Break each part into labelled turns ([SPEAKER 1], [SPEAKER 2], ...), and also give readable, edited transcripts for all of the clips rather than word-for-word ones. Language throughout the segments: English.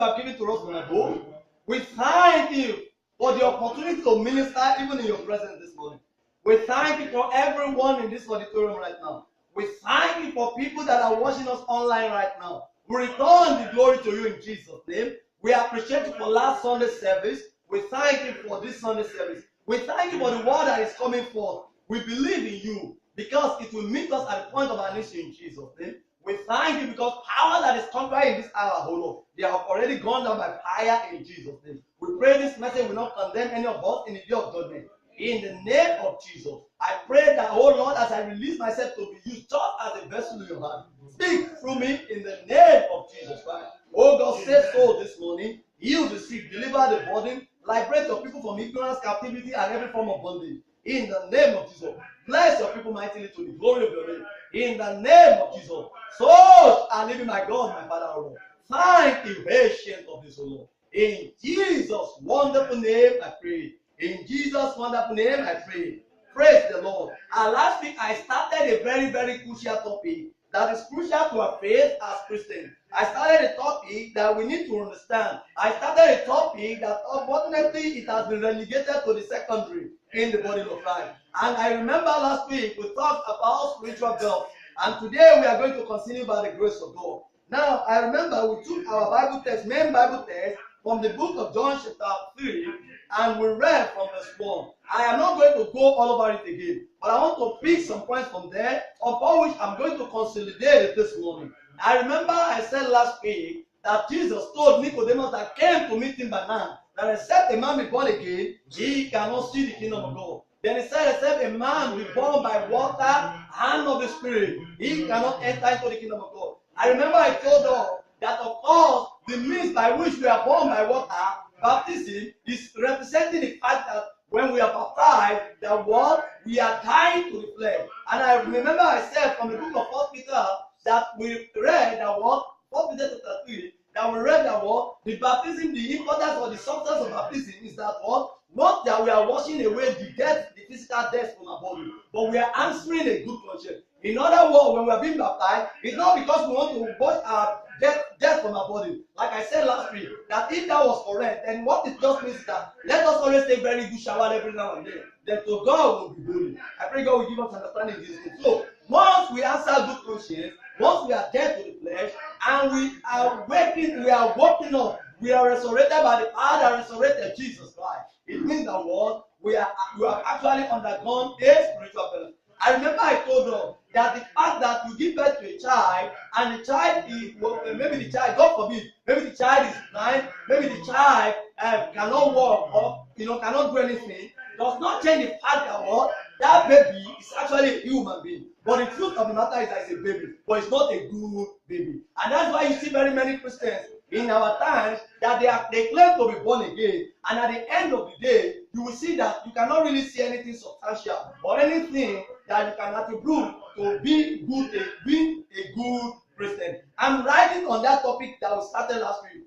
[SPEAKER 1] have given to us from above. We thank you for the opportunity to minister even in your presence this morning. We thank you for everyone in this auditorium right now. We thank you for people that are watching us online right now. We return the glory to you in Jesus' name. We appreciate you for last Sunday service. We thank you for this Sunday service. We thank you for the word that is coming forth. We believe in you because it will meet us at the point of our needs in Jesus' name. We thank you because power that is contrary in this hour, oh Lord, they have already gone down by fire in Jesus' name. We pray this message will not condemn any of us in the day of judgment. In the name of Jesus, I pray that, oh Lord, as I release myself to be used just as a vessel in your hand, speak through me in the name of Jesus Christ. Oh God, save soul this morning, heal the sick, deliver the burden, liberate your people from ignorance, captivity, and every form of bondage. In the name of Jesus, bless your people mightily to the glory of your name. In the name of Jesus, souls are living my God, my Father, O Lord. Thank you, patient of this, O Lord. In Jesus' wonderful name, I pray. In Jesus' wonderful name, I pray. Praise the Lord. And last week, I started a very, very crucial topic that is crucial to our faith as Christians. I started a topic that we need to understand. I started a topic that unfortunately it has been relegated to the secondary in the body of Christ. And I remember last week we talked about spiritual birth. And today we are going to continue by the grace of God. Now, I remember we took our Bible text, main Bible text, from the book of John chapter 3, and we read from verse 1. I am not going to go all over it again, but I want to pick some points from there, upon which I'm going to consolidate it this morning. I remember I said last week that Jesus told Nicodemus that came to meet him by night, that except a man be born again, he cannot see the kingdom of God. Then he said, except a man be born by water and of the Spirit, he cannot enter into the kingdom of God. I remember I told her that, of course, the means by which we are born by water, baptism, is representing the fact that when we are baptized, that what? We are dying to the flesh. And I remember I said from the book of 1 Peter that we read that what? 1 Peter chapter 3, that we read that what? The baptism, the importance or the substance of baptism is that what? Not that we are washing away the death, the physical death from our body, but we are answering a good conscience. In other words, when we are being baptized, it's not because we want to wash our death from our body. Like I said last week, that if that was correct, then what it just means is that let us always take very good shower every now and then. Then to God will be holy. I pray God will give us understanding in this thing. So, once we answer good conscience, once we are dead to the flesh, and we are waking, we are waking up, we are resurrected by the power that resurrected Jesus Christ. It means that what? You have actually undergone a spiritual birth. I remember I told them that the fact that you give birth to a child and the child is, maybe the child, God forbid, maybe the child is blind, maybe the child cannot walk or cannot do anything, does not change the fact that what? That baby is actually a human being. But the truth of the matter is that it's a baby, but it's not a good baby. And that's why you see very many Christians in our times that they claim to be born again, and at the end of the day, you will see that you cannot really see anything substantial or anything that you can attribute to being a good Christian. I'm writing on that topic that we started last week,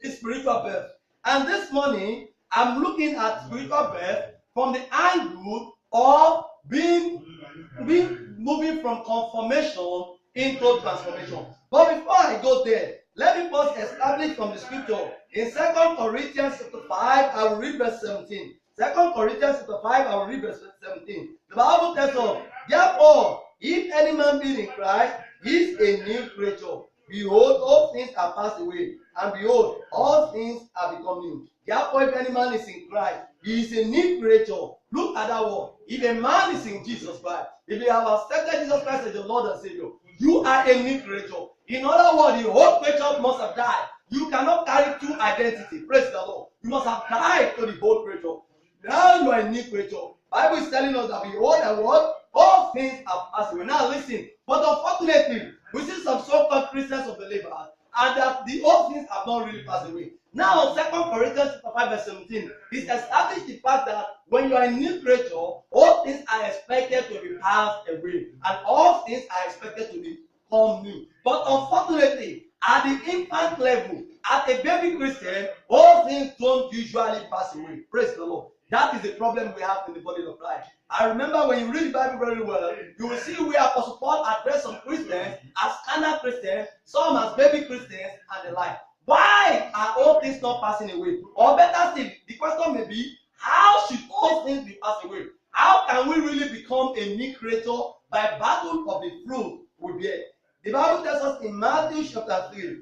[SPEAKER 1] the spiritual birth. And this morning, I'm looking at spiritual birth from the angle of moving from conformation into transformation. But before I go there, let me first establish from the scripture. In 2 Corinthians chapter 5, I will read verse 17. 2 Corinthians chapter 5, I will read verse 17. The Bible tells us, therefore, if any man be in Christ, he is a new creature. Behold, all things are passed away, and behold, all things are become new. Therefore, if any man is in Christ, he is a new creature. Look at that word. If a man is in Jesus Christ, if you have accepted Jesus Christ as your Lord and Savior, you are a new creature. In other words, the whole creature must have died. You cannot carry two identities. Praise the Lord. You must have died to the whole creature. Now you are a new creature. Bible is telling us that behold and what? All things have passed away. Now listen. But unfortunately, we see some so-called Christians or believers, and that the old things have not really passed away. Now, 2 Corinthians 5 verse 17 is established the fact that when you are a new creature, all things are expected to be passed away, and all things are expected to become new. But unfortunately, at the infant level, at a baby Christian, all things don't usually pass away. Praise the Lord. That is the problem we have in the body of Christ. I remember when you read the Bible very well, you will see where Apostle Paul addressed some Christians as carnal Christians, some as baby Christians, and the like. Why are all things not passing away? Or better still, the question may be, how should all things be passed away? How can we really become a new creator by battle of the fruit we bear? The Bible tells us in Matthew chapter 3.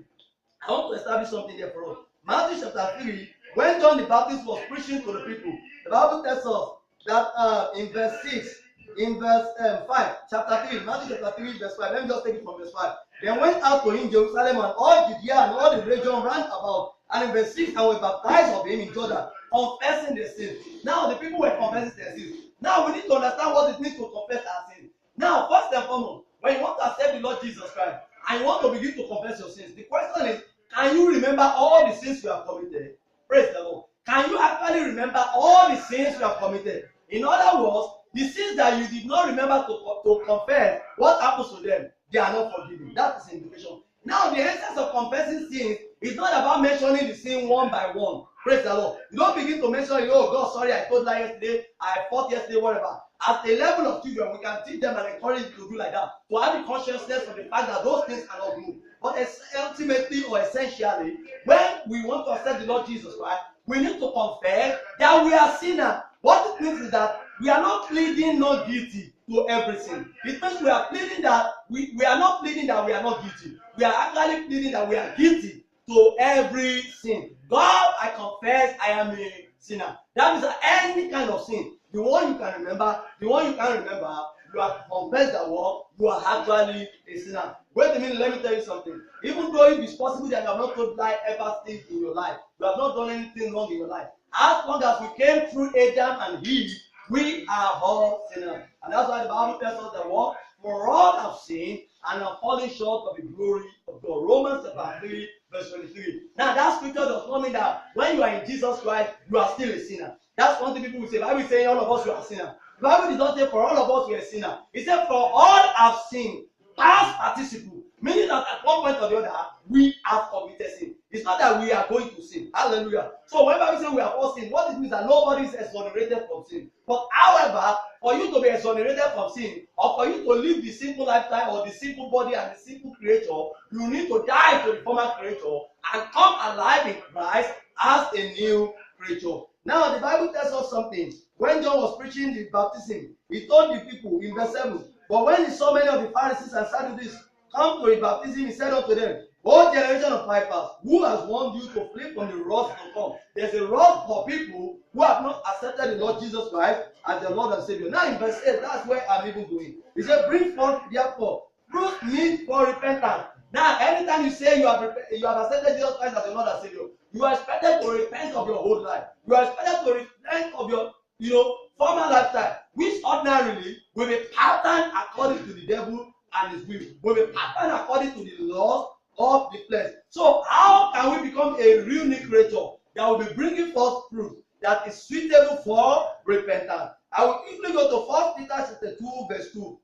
[SPEAKER 1] I want to establish something there for us. Matthew chapter 3, when John the Baptist was preaching to the people, the Bible tells us that in verse 6, in verse 5, chapter 3, Matthew chapter 3, verse 5, let me just take it from verse 5. Then went out to him Jerusalem and all Judea and all the region round about. And in verse 6, and were baptized of him in Jordan, confessing their sins. Now the people were confessing their sins. Now we need to understand what it means to confess our sins. Now, first and foremost, when you want to accept the Lord Jesus Christ and you want to begin to confess your sins, the question is, can you remember all the sins you have committed? Praise the Lord. Can you actually remember all the sins you have committed? In other words, the sins that you did not remember to confess, what happens to them? They are not forgiven. That is the indication. Now, the essence of confessing sins is not about mentioning the sin one by one. Praise the Lord. You don't begin to mention, oh God, sorry, I told lie yesterday, I fought yesterday, whatever. At the level of children, we can teach them and encourage them to do like that. To have the consciousness of the fact that those things cannot move. But ultimately or essentially, when we want to accept the Lord Jesus Christ, we need to confess that we are sinners. What it means is that we are not pleading not guilty to everything. It means we are pleading that we are not pleading that we are not guilty. We are actually pleading that we are guilty to every sin. God, I confess I am a sinner. That means that any kind of sin, the one you can remember, the one you can't remember, you have confessed that word, you are actually a sinner. Wait a minute, let me tell you something. Even though it is possible that you have not told lie ever since in your life, you have not done anything wrong in your life. As long as we came through Adam and Eve, we are all sinners. And that's why the Bible tells us that what? For all have sinned and are falling short of the glory of God. Romans chapter 3, verse 23. Now that scripture does not mean that when you are in Jesus Christ, you are still a sinner. That's one thing people will say. The Bible is saying all of us you are sinners. The Bible did not say for all of us we are sinners. It said for all have sinned. Past participle. Meaning that at one point or the other, we have committed sin. It's not that we are going to sin. Hallelujah. So whenever we say we have all sinned, what it means that nobody is exonerated from sin. But however, for you to be exonerated from sin, or for you to live the simple lifestyle or the simple body and the simple creature, you need to die to the former creature and come alive in Christ as a new creature. Now the Bible tells us something. When John was preaching the baptism, he told the people in verse 7, but when he saw many of the Pharisees and Sadducees come to the baptism, he said unto them, O generation of vipers, who has warned you to flee from the wrath to come? There's a wrath for people who have not accepted the Lord Jesus Christ as their Lord and Savior. Now in verse 8, that's where I'm even going. He said, bring forth therefore fruit meet for repentance. Now, anytime you say you have accepted Jesus Christ as your Lord and Savior, you are expected to repent of your whole life. You are expected to repent of your former lifestyle, which ordinarily will be patterned according to the devil and his will, will be patterned according to the laws of the flesh. So how can we become a real new creature that will be bringing forth fruit that is suitable for repentance? I will quickly go to 1 Peter chapter 2 verse 2.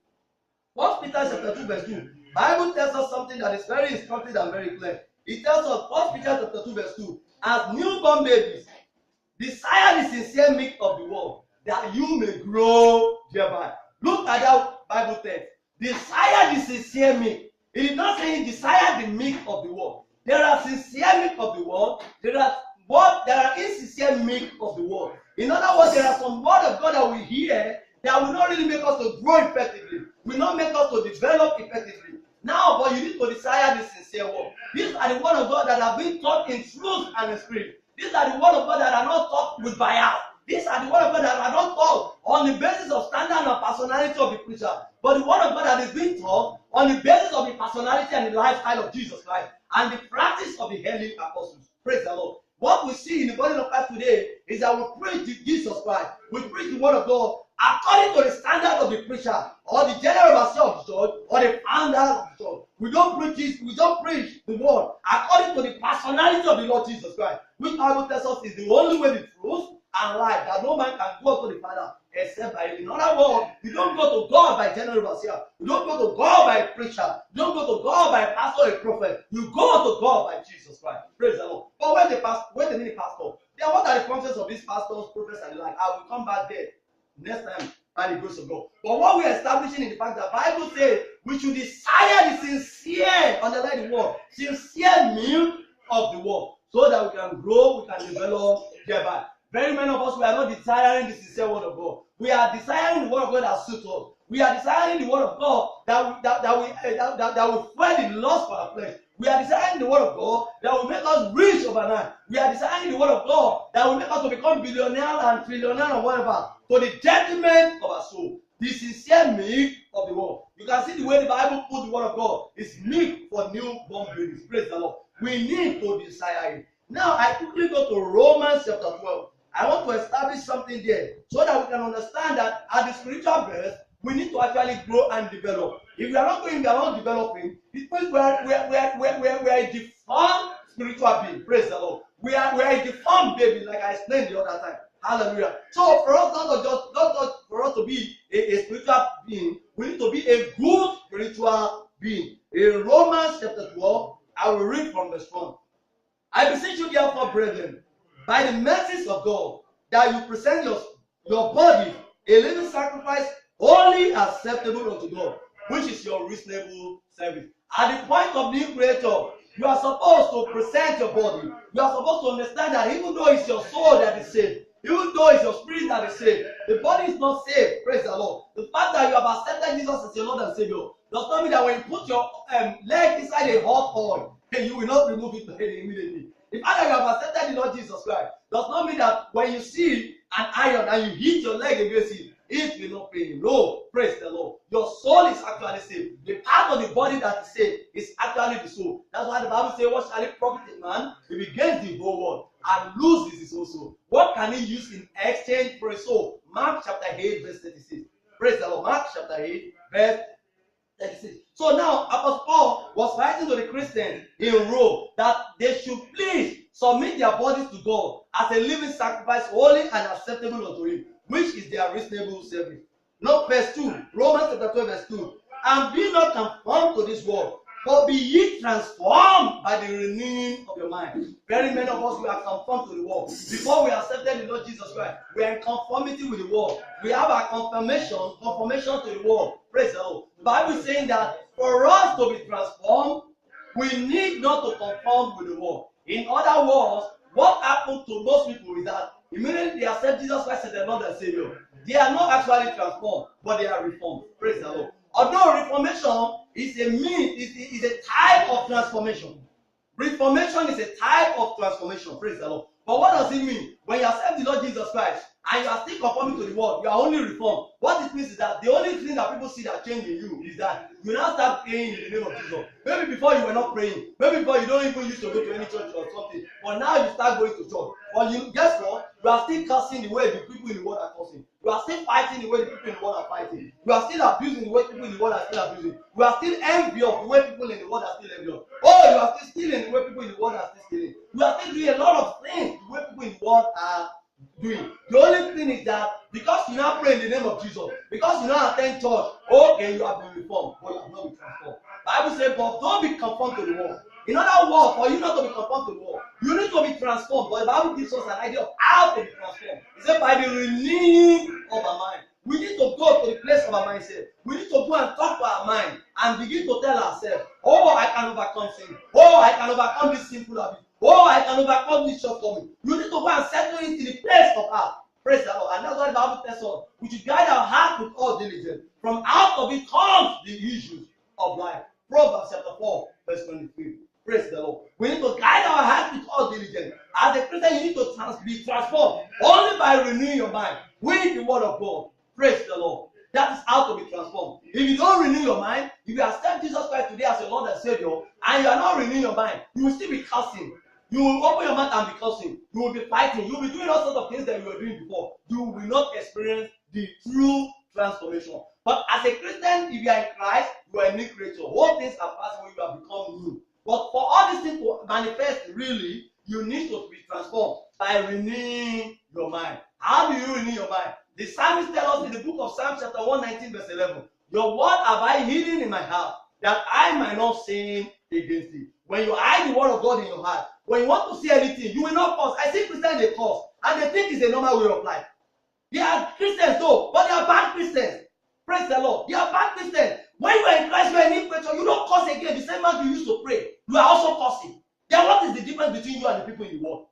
[SPEAKER 1] 1 Peter chapter 2 verse 2. Bible tells us something that is very instructive and very clear. It tells us 1 Peter chapter 2 verse 2. As newborn babies, desire the sincere milk of the word, that you may grow thereby. Look at that Bible text. Desire the sincere milk. It is not saying desire the milk of the word. There are sincere milk of the word. There are insincere milk of the word. In other words, there are some word of God that we hear that will not really make us to grow effectively. Will not make us to develop effectively. Now, but you need to desire the sincere word. These are the word of God that have been taught in truth and in spirit. These are the word of God that are not taught with bias. These are the word of God that are not taught on the basis of standard and personality of the preacher, but the word of God that is being taught on the basis of the personality and the lifestyle of Jesus Christ and the practice of the early apostles. Praise the Lord. What we see in the body of Christ today is that we preach Jesus Christ. We preach the word of God according to the standard of the preacher or the general overseer of the church or the founder of the church. We don't preach the word according to the personality of the Lord Jesus Christ, which Bible tells us is the only way, the truth, and life, that no man can go to the Father except by him. In other words, you don't go to God by general overseer. You don't go to God by a preacher. You don't go to God by a pastor or a prophet. You go to God by Jesus Christ. Praise the Lord. But when the mini pastor, then what are the functions of these pastors, prophets, and the like? I will come back there next time by the grace of God. But what we are establishing in the fact that the Bible says we should desire the sincere, underline the word, sincere milk of the world, so that we can grow, we can develop thereby. Very many of us, we are not desiring the sincere word of God. We are desiring the word of God that suits us. We are desiring the word of God that will fuel the lust for our flesh. We are desiring the word of God that will make us rich overnight. We are desiring the word of God that will make us to become billionaire and trillionaire and whatever, to the detriment of our soul. The sincere milk of the world. You can see the way the Bible put the word of God. It's milk for newborn babies. Praise the Lord. We need to desire it. Now, I quickly go to Romans chapter 12. I want to establish something there so that we can understand that at the spiritual birth, we need to actually grow and develop. If we are not going, we are not developing, it means we are a deformed spiritual being. Praise the Lord. We are a deformed baby, like I explained the other time. Hallelujah. So for us not for us to be a spiritual being, we need to be a good spiritual being. In Romans chapter 12, I will read from verse 1. I beseech you therefore, brethren, by the mercies of God, that you present your body a living sacrifice, wholly acceptable unto God, which is your reasonable service. At the point of new creator, you are supposed to present your body. You are supposed to understand that even though it's your soul that is saved, even though it's your spirit that is saved, the body is not saved. Praise the Lord. The fact that you have accepted Jesus as your Lord and Savior does not mean that when you put your leg inside a hot oil, you will not remove it immediately. The fact that you have accepted the Lord Jesus Christ does not mean that when you see an iron and you hit your leg against it, it will not pain you. No, praise the Lord. Your soul is actually saved. The part of the body that is saved is actually the soul. That's why the Bible says, what shall it profit a man if he gains the whole world and loses his own soul? What can he use in exchange for a soul? Mark chapter 8, verse 36. Praise the Lord. Mark chapter 8, verse 36. So now, Apostle Paul was writing to the Christians in Rome that they should please submit their bodies to God as a living sacrifice, holy and acceptable unto Him, which is their reasonable service. Now, verse 2, Romans chapter 12, verse 2. And be not conformed to this world, but be ye transformed by the renewing of your mind. Very many of us, we are conformed to the world. Before we accepted the Lord Jesus Christ, we are in conformity with the world. We have our conformation to the world. Praise the Lord. The Bible is saying that for us to be transformed, we need not to conform with the world. In other words, what happened to most people is that immediately they accept Jesus Christ as their Lord and Savior, they are not actually transformed, but they are reformed. Praise the Lord. Although reformation is a type of transformation. Reformation is a type of transformation. Praise the Lord. But what does it mean? When you accept the Lord Jesus Christ and you are still conforming to the world, you are only reformed. What it means is that the only thing that people see that change in you is that you now start praying in the name of Jesus. Maybe before you were not praying. Maybe before you don't even used to go to any church or something. But now you start going to church. But you guess what? You are still cursing the way the people in the world are cursing. You are still fighting the way the people in the world are fighting. You are still abusing the way people in the world are still abusing. You are still envious the way people in the world are still envious. Oh, you are still stealing the way people in the world are still stealing. You are still doing a lot of things the way people in the world are doing. The only thing is that because you now pray in the name of Jesus, because you now attend church, okay, you have been reformed, but you have not been transformed. Bible says, but don't be conformed to the world. In other words, for you not to be conformed to the world, you need to be transformed. But the Bible gives us an idea of how to be transformed. It said by the renewing of our mind. We need to go to the place of our mindset. We need to go and talk to our mind and begin to tell ourselves, oh, I can overcome sin. Oh, I can overcome this sinful habit. Oh, I can overcome this shortcoming. You need to go and settle it in the place of heart. Praise the Lord. And that's why the Bible tells us, we should guide our heart with all diligence. From out of it comes the issues of life. Proverbs chapter 4, verse 23. Praise the Lord. We need to guide our heart with all diligence. As a Christian, you need to be transformed only by renewing your mind with the word of God. Praise the Lord. That is how to be transformed. If you don't renew your mind, if you accept Jesus Christ today as your Lord and Savior, and you are not renewing your mind, you will still be cursing. You will open your mouth and be cursing. You will be fighting. You will be doing all sorts of things that you were doing before. You will not experience the true transformation. But as a Christian, if you are in Christ, you are a new creature. All things are possible. You have become new. But for all these things to manifest really, you need to be transformed by renewing your mind. How do you renew your mind? The psalmist tells us in the book of Psalms chapter 119 verse 11, your word have I hidden in my heart, that I might not sin against thee. When you hide the word of God in your heart, when you want to see anything, you will not curse. I see Christians, they curse, and they think it's a normal way of life. They are Christians though, but they are bad Christians. Praise the Lord. They are bad Christians. When you are in Christ, you are in new creature, you don't curse again. The same man you used to pray, you are also cursing. Then what is the difference between you and the people in the world?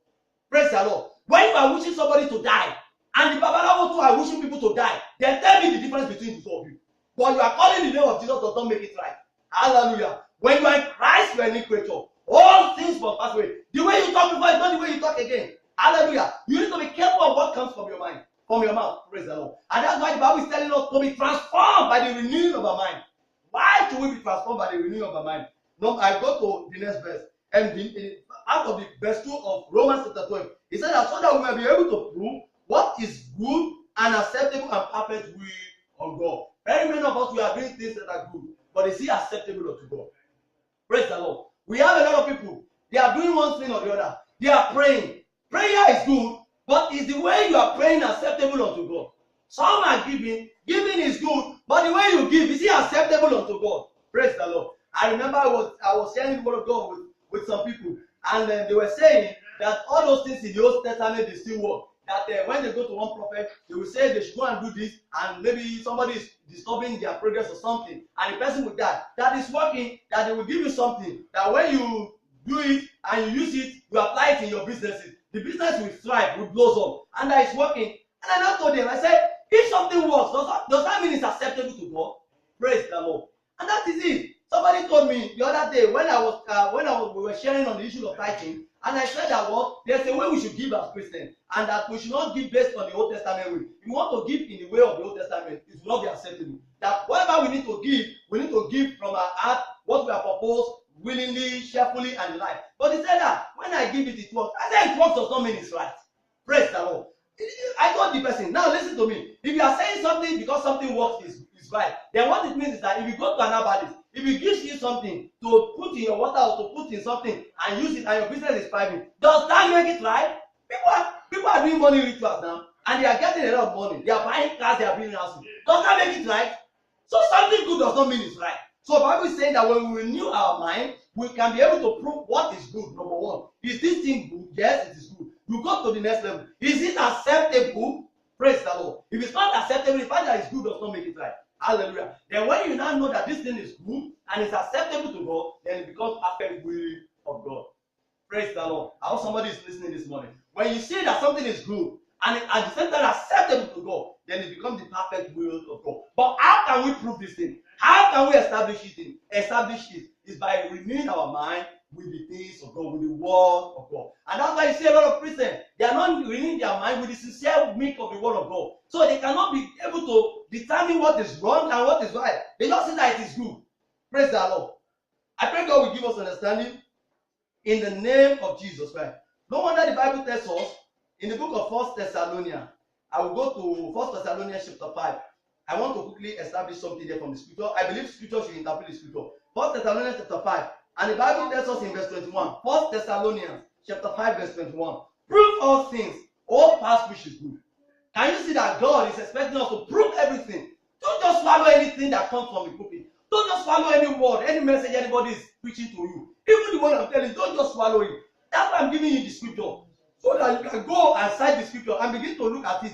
[SPEAKER 1] Praise the Lord. When you are wishing somebody to die, and the Babalawo too are wishing people to die, then tell me the difference between the two of you. But you are calling the name of Jesus does not make it right. Hallelujah. When you are in Christ, you are a new creature. All things will pass away. The way you talk before is not the way you talk again. Hallelujah. You need to be careful of what comes from your mind, from your mouth. Praise the Lord. And that's why the Bible is telling us to be transformed by the renewing of our mind. Why should we be transformed by the renewing of our mind? No, I go to the next verse. And out of the verse 2 of Romans chapter 12, he said that so that we may be able to prove what is good and acceptable and perfect will of God. Very many of us, we are doing things that are good, but is it acceptable unto God? Praise the Lord. We have a lot of people, they are doing one thing or the other. They are praying. Prayer is good, but is the way you are praying acceptable unto God? Some are giving. Giving is good, but the way you give, is it acceptable unto God? Praise the Lord. I remember I was sharing the word of God with some people, and they were saying that all those things in the Old Testament they still work. That when they go to one prophet, they will say they should go and do this, and maybe somebody is disturbing their progress or something, and the person will die. That is working, that they will give you something, that when you do it and you use it, you apply it in your businesses. The business will thrive, will blow up, and that is working. And I now told them, I said, if something works, does that mean it's acceptable to God? Praise the Lord. And that is it. Somebody told me the other day when we were sharing on the issue of tithing, and I said that there's a way we should give as Christians, and that we should not give based on the Old Testament way. If you want to give in the way of the Old Testament, it will not be acceptable. That whatever we need to give from our heart, what we are proposed, willingly, cheerfully, and the like. But he said that when I give it, it works. I said it works does not mean it's right. Praise the Lord. I told the person, now listen to me. If you are saying something because something works is right, then what it means is that if you go to an herbalist, if he gives you something to put in your water or to put in something and use it and your business is thriving, does that make it right? People are doing money rituals now and they are getting a lot of money. They are buying cars, they are building houses. Does that make it right? So something good does not mean it's right. So the Bible is saying that when we renew our mind, we can be able to prove what is good. Number one, is this thing good? Yes, it is good. You go to the next level. Is it acceptable? Praise the Lord. If it's not acceptable, the fact that it's good does not make it right. Hallelujah. Then when you now know that this thing is good and it's acceptable to God, then it becomes perfect will of God. Praise the Lord. I hope somebody is listening this morning. When you see that something is good and at the same time acceptable to God, then it becomes the perfect will of God. But how can we prove this thing? How can we establish it? Establish it is by renewing our mind with the things of God, with the word of God. And that's why you see a lot of Christians, they are not renewing their mind with the sincere milk of the word of God. So they cannot be able to determine what is wrong and what is right. They just say that it is good. Praise the Lord. I pray God will give us understanding in the name of Jesus Christ. No wonder the Bible tells us in the book of 1 Thessalonians. I will go to 1 Thessalonians chapter 5. I want to quickly establish something there from the scripture. I believe scripture should interpret the scripture. 1 Thessalonians chapter 5. And the Bible tells us in verse 21. 1 Thessalonians chapter 5 verse 21. Prove all things, all past which is good. Can you see that God is expecting us to prove everything? Don't just swallow anything that comes from the pulpit. Don't just swallow any word, any message anybody is preaching to you. Even the one I'm telling you, don't just swallow it. That's why I'm giving you the scripture. So that you can go and cite the scripture and begin to look at it,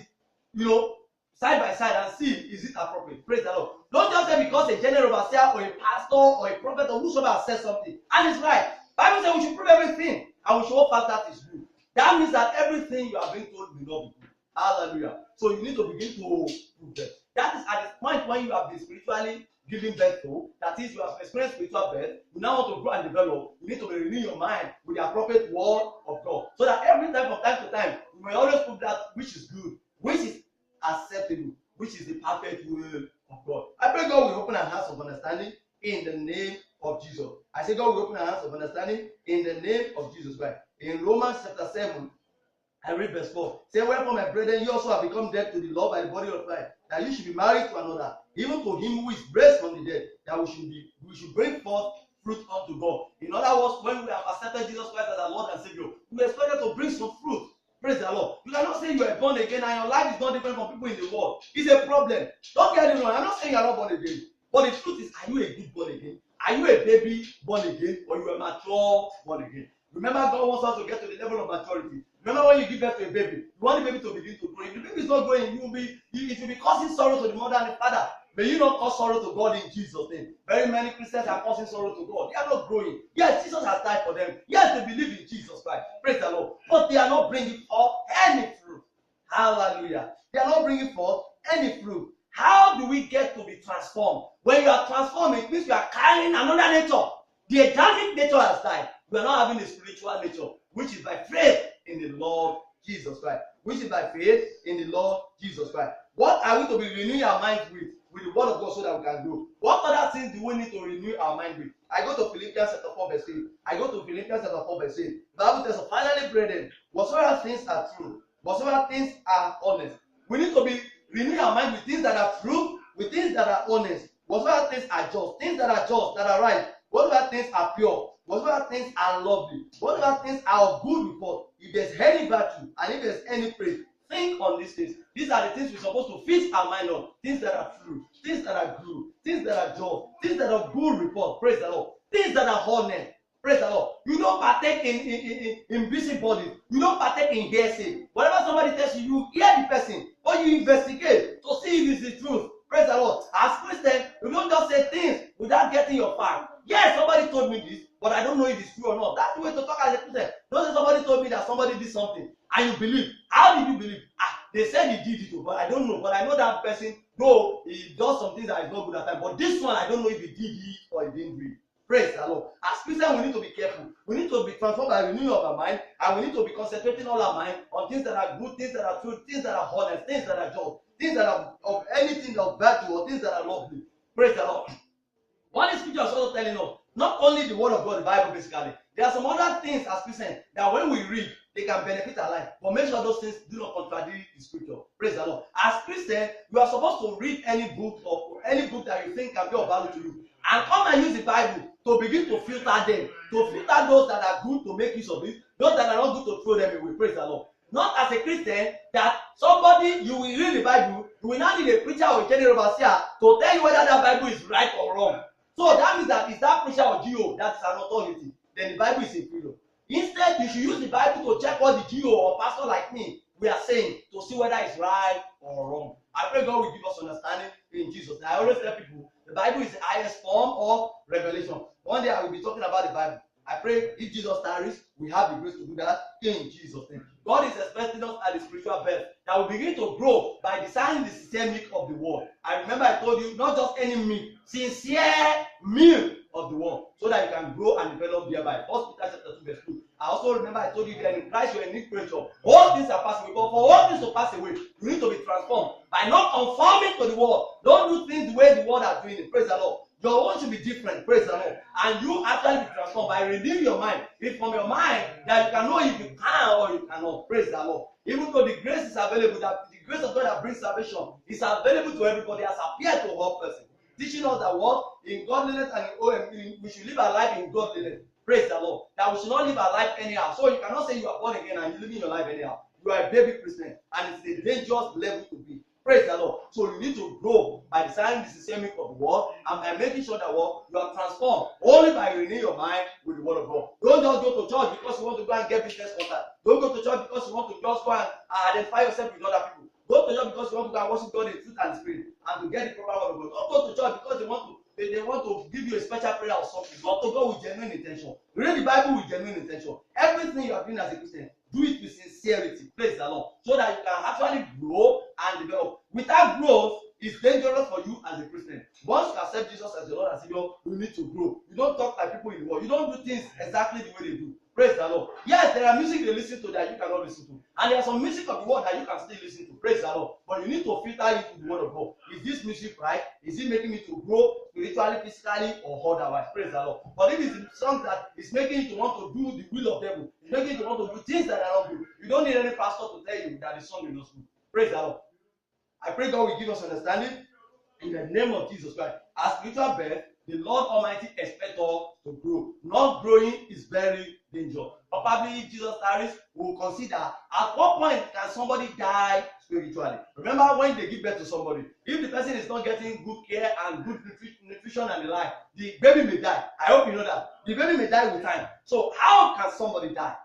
[SPEAKER 1] side by side and see is it appropriate. Praise the Lord. Don't just say because a general overseer or a pastor or a prophet or whosoever says something and it's right. Bible says we should prove everything and we should hold fast that is good. That means that everything you are being told will not be good. Hallelujah. So you need to begin to prove that. That is at the point when you have been spiritually giving birth to, that is, you have experienced spiritual birth, you now want to grow and develop, you need to renew your mind with the appropriate word of God. So that every time from time to time, you may always prove that which is good, which is acceptable, which is the perfect will of God. I pray God will open our hearts of understanding in the name of Jesus. I say God will open our hearts of understanding in the name of Jesus Christ. In Romans chapter 7, I read verse 4. Say, wherefore, my brethren, you also have become dead to the law by the body of Christ, that you should be married to another, even to him who is raised from the dead, that we should bring forth fruit unto God. In other words, when we have accepted Jesus Christ as our Lord and Savior, we are expected to bring some fruit. Praise the Lord. You cannot say you are born again and your life is not different from people in the world. It's a problem. Don't get it wrong. I'm not saying you are not born again. But the truth is, are you a good born again? Are you a baby born again, or you are mature born again? Remember, God wants us to get to the level of maturity. Remember when you give birth to a baby, you want the baby to begin to grow. If the baby is not growing, it will be causing sorrow to the mother and the father. May you not cause sorrow to God in Jesus' name. Very many Christians are causing sorrow to God. They are not growing. Yes, Jesus has died for them. Yes, they believe in Jesus Christ. Praise the Lord. But they are not bringing forth any fruit. Hallelujah. They are not bringing forth any fruit. How do we get to be transformed? When you are transformed, it means you are carrying another nature. The Adamic nature has died. You are not having a spiritual nature, which is by faith in the Lord Jesus Christ. Which is by faith in the Lord Jesus Christ. What are we to be renewing our minds with? With the word of God so that we can grow. What other things do we need to renew our mind with? I go to Philippians chapter 4 verse 8. I go to Philippians chapter 4 verse 8. The Bible tells us, finally, brethren, whatsoever things are true, whatsoever things are honest. We need to be renewing our mind with things that are true, with things that are honest. Whatsoever things are just, things that are just, that are right. Whatsoever things are pure, whatsoever things are lovely, whatsoever things are of good report. If there's any virtue and if there's any praise, think on these things. These are the things we're supposed to fix our mind on. Things that are true, things that are good, things that are just, things that are good report. Praise the Lord. Things that are honest. Praise the Lord. You don't partake in busybodies. You don't partake in hearsay. Whatever somebody tells you, you hear the person, or you investigate to see if it's the truth. Praise the Lord. As Christians, you don't just say things without getting your fact. Yes, somebody told me this, but I don't know if it's true or not. That's the way to talk as a Christian. Don't say somebody told me that somebody did something and you believe. How did you believe? They said he did it, but I don't know. But I know that person, though he does some things that is not good at times. But this one, I don't know if he did it or he didn't do it. Praise the Lord. As Christians, we need to be careful. We need to be transformed by renewing of our mind, and we need to be concentrating all our mind on things that are good, things that are true, things that are honest, things that are just, things that are of anything of virtue, or things that are lovely. Praise the Lord. What is scripture is also telling us, not only the word of God, the Bible basically, there are some other things as Christians that when we read, they can benefit our life. But make sure those things do not contradict the scripture. Praise the Lord. As Christians, you are supposed to read any book or any book that you think can be of value to you. And come and use the Bible to begin to filter them. To filter those that are good to make use of it. Those that are not good to throw them away. Praise the Lord. Not as a Christian that somebody, you will read the Bible, you will not need a preacher or a general overseer to tell you whether that Bible is right or wrong. So that means that is that preacher or GO that is an authority, then the Bible is inferior. Instead, you should use the Bible to check what the GO or pastor like me we are saying to see whether it's right or wrong. I pray God will give us understanding in Jesus. I always tell people the Bible is the highest form of revelation. One day I will be talking about the Bible. I pray if Jesus tarries, we have the grace to do that in Jesus' name. God is expecting us at the spiritual birth that will begin to grow by discerning the sincere milk of the word. I remember I told you, not just any milk, sincere milk of the word, so that you can grow and develop thereby. 1 Peter chapter 2 verse 2. I also remember I told you that in Christ you are a new creature. All things are passing away, but for all things to pass away, you need to be transformed by not conforming to the world. Don't do things the way the world are doing it. Praise the Lord. Your own should be different. Praise the Lord. And you actually be transformed by renewing your mind. It's from your mind that you can know if you can or you cannot. Praise the Lord. Even though the grace is available, that the grace of God that brings salvation is available to everybody, has appeared to all person. Teaching us that what? In godliness and we should live our life in godliness. Praise the Lord. That we should not live our life anyhow. So you cannot say you are born again and you're living your life anyhow. You are a baby Christian and it's a dangerous level to be. Praise the Lord. So you need to grow by deciding the sincere milk of the word and by making sure that what you are transformed only by renewing your mind with the word of God. Don't just go to church because you want to go and get business contact. Don't go to church because you want to just go and identify yourself with other people. Go to church because you want to go and worship God in truth and spirit and to get the proper word of God. Don't go to church because they want to give you a special prayer or something. Go to God with genuine intention. Read the Bible with genuine intention. Everything you are doing as a Christian, do it with sincerity. Praise the Lord. So that you can actually grow and develop. Without growth, it's dangerous for you as a Christian. Once you accept Jesus as your Lord and Savior, you need to grow. You don't talk like people in the world. You don't do things exactly the way they do. Praise the Lord. Yes, there are music they listen to that you cannot listen to. And there are some music of the world that you can still listen to. Praise the Lord. But you need to filter it with the word of God. Is this music right? Is it making me to grow spiritually, physically, or otherwise? Praise the Lord. But if it's a song that is making you to want to do the will of the devil, it's making you to want to do things that are not good, you don't need any pastor to tell you that the song is not good. Praise the Lord. I pray God will give us understanding in the name of Jesus Christ. As spiritual birth, the Lord Almighty expects us to grow. Not growing is very dangerous. Probably if Jesus tarries, we will consider at what point can somebody die spiritually. Remember when they give birth to somebody, if the person is not getting good care and good nutrition and the like, the baby may die. I hope you know that. The baby may die with time. So how can somebody die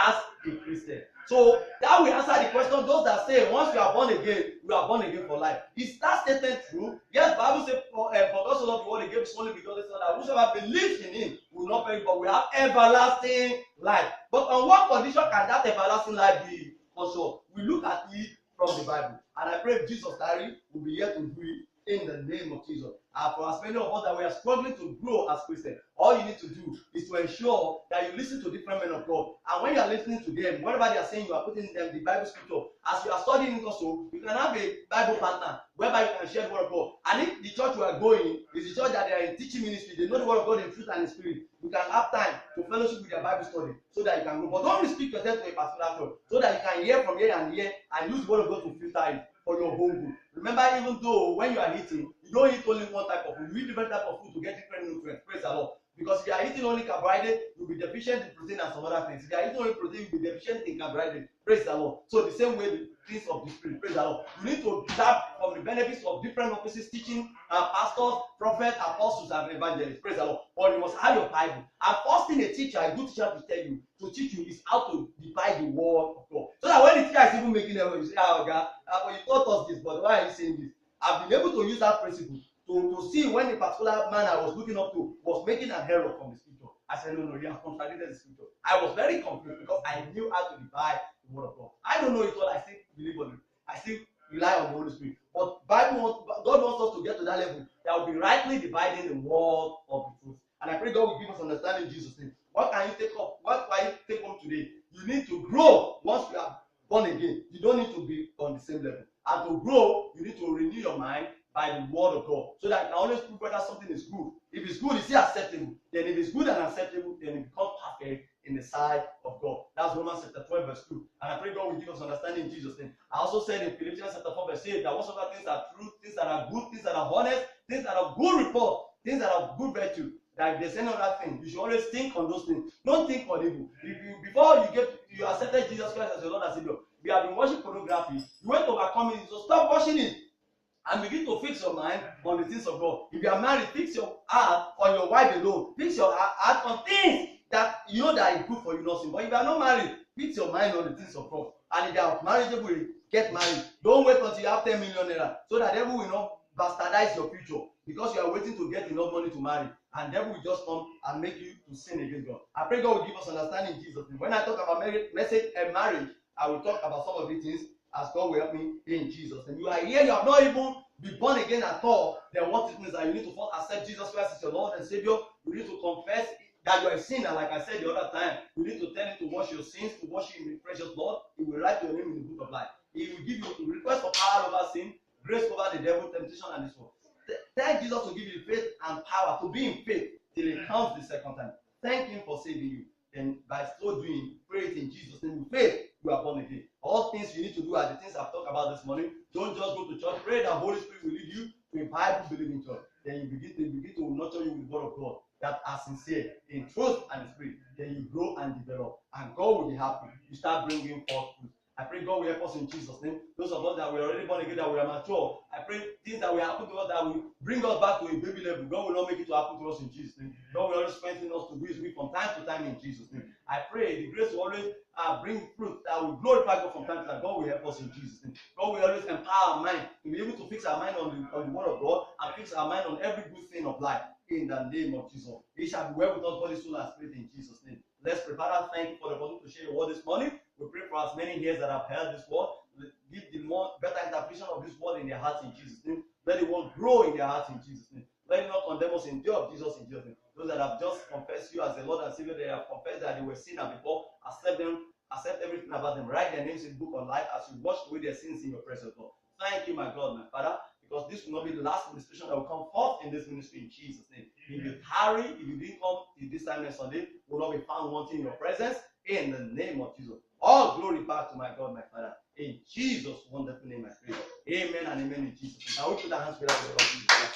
[SPEAKER 1] as a Christian? So that will answer the question. Those that say once you are born again, you are born again for life. Is that statement true? Yes, Bible says for God so loved the world, He gave His only begotten Son, that whosoever believes in Him will not perish, but will have everlasting life. But on what condition can that everlasting life be consumed? We look at it from the Bible, and I pray if Jesus tarry, will be here to do it in the name of Jesus. For as many of us that we are struggling to grow as Christians, all you need to do is to ensure that you listen to different men of God. And when you are listening to them, whatever they are saying, you are putting them the Bible scripture. As you are studying it also, you can have a Bible partner whereby you can share the word of God. And if the church you are going is the church that they are in teaching ministry, they know the word of God in truth and in spirit, you can have time to fellowship with their Bible study so that you can go. But don't restrict yourself to a particular church so that you can hear from here and use the word of God to filter it for your home good. Remember, even though when you are eating, you don't eat only one type of food, you eat different type of food to get different nutrients. Praise the Lord. Because if you are eating only carbohydrate, you'll be deficient in protein and some other things. If you are eating only protein, you'll be deficient in carbohydrate. Praise the Lord. So the same way the things of the spirit. Praise the Lord. You need to tap from the benefits of different offices, teaching, pastors, prophets, apostles, and evangelists. Praise the Lord. Or you must have your Bible. And first thing a teacher, a good teacher, will tell you to teach you is how to divide the word of God. So that when the teacher is even making error, you say, "Oh God, you taught us this, but why are you saying this?" I've been able to use that principle to see when a particular man I was looking up to was making an error from the scripture. I said, no, you have contradicted the scripture. I was very confused because I knew how to divide the word of God. I don't know it all. I still believe on it. I still rely on the Holy Spirit. But God wants us to get to that level that will be rightly dividing the word of the truth. And I pray God will give us understanding in Jesus' name. What can you take up? What can you take home today? You need to grow once you are born again. You don't need to be on the same level. And to grow, you need to renew your mind by the word of God, so that you can always prove whether something is good. If it's good, is it acceptable? Then if it's good and acceptable, then it becomes perfect in the sight of God. That's Romans chapter 12, verse 2. And I pray God will give us understanding in Jesus' name. I also said in Philippians chapter 4, verse 8, that whatsoever things are true, things that are good, things that are honest, things that are good report, things that are good virtue, that if there's any other thing, you should always think on those things. Don't think on evil. If you before you accepted Jesus Christ as your Lord and Savior, you have been watching pornography, you went to overcome it, so stop watching it. And begin to fix your mind on the things of God. If you are married, fix your heart on your wife alone. Fix your heart on things that you know that is good for you, nothing. But if you are not married, fix your mind on the things of God. And if you are marriageable, get married. Don't wait until you have 10 million naira, so that devil will not bastardize your future because you are waiting to get enough money to marry. And devil will just come and make you to sin against God. I pray God will give us understanding in Jesus' name. When I talk about marriage, I will talk about some of the things as God will help me in Jesus' name. You are here, you have not even been born again at all. Then what it means that you need to first accept Jesus Christ as your Lord and Savior. You need to confess that you are a sinner, like I said the other time. You need to tell him to wash your sins, to wash you in the precious blood. He will write your name in the book of life. He will give you a request for power over sin, grace over the devil, temptation, and this one. Thank Jesus to give you faith and power to be in faith till he comes the second time. Thank him for saving you. And by so doing, pray it in Jesus' name. With faith, you are born again. All things you need to do are the things I've talked about this morning. Don't just go to church. Pray that Holy Spirit will lead you to a Bible-believing church. Then you begin to nurture you with the word of God that are sincere in truth and in spirit. Then you grow and develop, and God will be happy. You start bringing forth fruit. I pray God will help us in Jesus' name. Those of us that were already born again, that we are mature, I pray things that will happen to us that will bring us back to a baby level. God will not make it to happen to us in Jesus' name. God will always strengthen us to do His will from time to time in Jesus' name. I pray the grace will always bring fruit that will glorify God from time to time. God will help us in Jesus' name. God will always empower our mind to be able to fix our mind on the word of God and fix our mind on every good thing of life. In the name of Jesus. It shall be well with us, body, soul, and spirit in Jesus' name. Let's prepare our thank you for the opportunity to share your word this morning. We pray for as many ears that have heard this word. Give the more better interpretation of this word in their hearts in Jesus' name. Let the word grow in their hearts in Jesus' name. Let it not condemn us in the day of Jesus in Jesus' name. Those that have just confessed you as the Lord and Savior, they have confessed that they were sinner before. Accept them, accept everything about them. Write their names in the book of life as you wash away their sins in your presence, Lord. Thank you, my God, my Father. Because this will not be the last ministration that will come forth in this ministry in Jesus' name. If you tarry, if you didn't come to this time next Sunday, will not be found wanting in your presence in the name of Jesus. All glory back to my God, my Father. In Jesus' wonderful name I pray. Amen and amen in Jesus' name. I will put our hands together for the Lord.